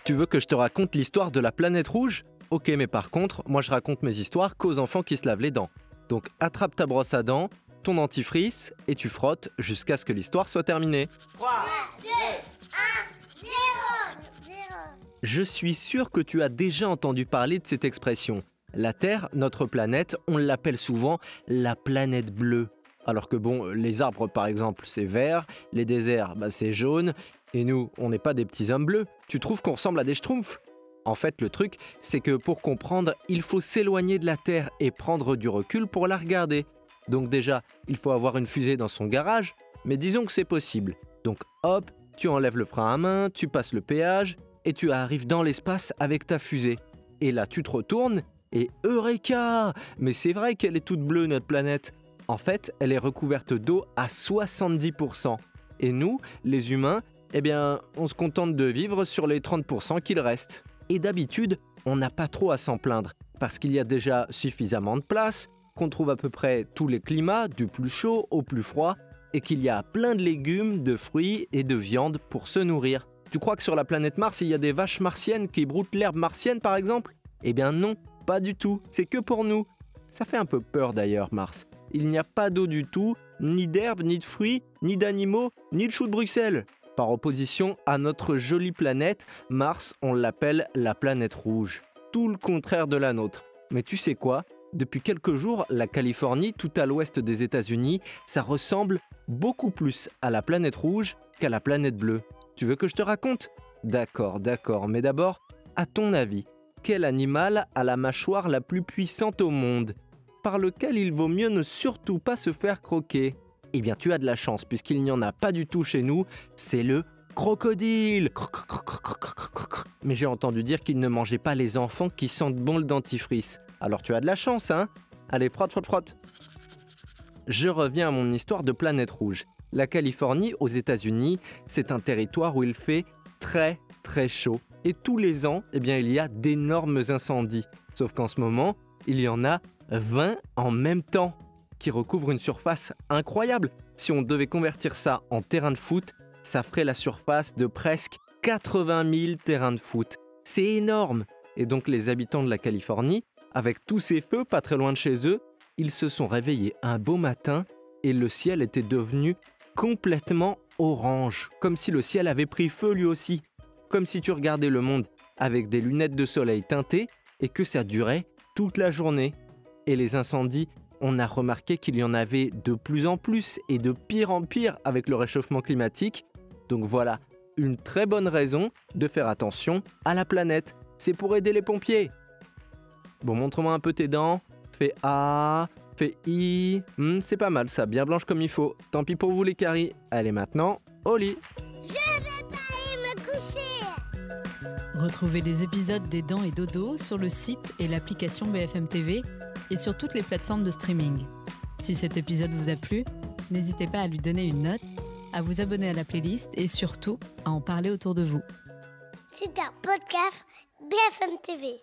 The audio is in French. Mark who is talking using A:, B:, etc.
A: Tu veux que je te raconte l'histoire de la planète rouge ? Ok, mais par contre, moi je raconte mes histoires qu'aux enfants qui se lavent les dents. Donc attrape ta brosse à dents, ton dentifrice et tu frottes jusqu'à ce que l'histoire soit terminée.
B: 3, 2, 1, 0.
A: Je suis sûr que tu as déjà entendu parler de cette expression. La Terre, notre planète, on l'appelle souvent la planète bleue. Alors que bon, les arbres par exemple, c'est vert, les déserts, c'est jaune, et nous, on n'est pas des petits hommes bleus. Tu trouves qu'on ressemble à des schtroumpfs ? En fait, le truc, c'est que pour comprendre, il faut s'éloigner de la Terre et prendre du recul pour la regarder. Donc déjà, il faut avoir une fusée dans son garage, mais disons que c'est possible. Donc hop, tu enlèves le frein à main, tu passes le péage, et tu arrives dans l'espace avec ta fusée. Et là, tu te retournes, et Eureka ! Mais c'est vrai qu'elle est toute bleue, notre planète. En fait, elle est recouverte d'eau à 70%. Et nous, les humains, on se contente de vivre sur les 30% qu'il reste. Et d'habitude, on n'a pas trop à s'en plaindre, parce qu'il y a déjà suffisamment de place, qu'on trouve à peu près tous les climats, du plus chaud au plus froid, et qu'il y a plein de légumes, de fruits et de viande pour se nourrir. Tu crois que sur la planète Mars, il y a des vaches martiennes qui broutent l'herbe martienne, par exemple ? Eh bien non, pas du tout, c'est que pour nous. Ça fait un peu peur d'ailleurs, Mars. Il n'y a pas d'eau du tout, ni d'herbe, ni de fruits, ni d'animaux, ni de choux de Bruxelles. Par opposition à notre jolie planète, Mars, on l'appelle la planète rouge. Tout le contraire de la nôtre. Mais tu sais quoi ? Depuis quelques jours, la Californie, tout à l'ouest des États-Unis, ça ressemble beaucoup plus à la planète rouge qu'à la planète bleue. Tu veux que je te raconte ? D'accord, mais d'abord, à ton avis, quel animal a la mâchoire la plus puissante au monde, par lequel il vaut mieux ne surtout pas se faire croquer ? Eh bien, tu as de la chance, puisqu'il n'y en a pas du tout chez nous, c'est le crocodile. Mais j'ai entendu dire qu'il ne mangeait pas les enfants qui sentent bon le dentifrice. Alors tu as de la chance, hein ? Allez, frotte. Je reviens à mon histoire de planète rouge. La Californie, aux États-Unis, c'est un territoire où il fait très chaud. Et tous les ans, il y a d'énormes incendies. Sauf qu'en ce moment, il y en a 20 en même temps, qui recouvrent une surface incroyable. Si on devait convertir ça en terrain de foot, ça ferait la surface de presque 80 000 terrains de foot. C'est énorme. Et donc les habitants de la Californie, avec tous ces feux pas très loin de chez eux, ils se sont réveillés un beau matin et le ciel était devenu complètement orange, comme si le ciel avait pris feu lui aussi. Comme si tu regardais le monde avec des lunettes de soleil teintées et que ça durait toute la journée. Et les incendies, on a remarqué qu'il y en avait de plus en plus et de pire en pire avec le réchauffement climatique. Donc voilà, une très bonne raison de faire attention à la planète. C'est pour aider les pompiers. Bon, montre-moi un peu tes dents. Fais A, fais I. C'est pas mal ça, bien blanche comme il faut. Tant pis pour vous les caries. Allez maintenant, au lit.
B: Je vais pas aller me coucher.
C: Retrouvez les épisodes des Dents et Dodo sur le site et l'application BFM TV et sur toutes les plateformes de streaming. Si cet épisode vous a plu, n'hésitez pas à lui donner une note, à vous abonner à la playlist et surtout à en parler autour de vous.
B: C'est un podcast BFM TV.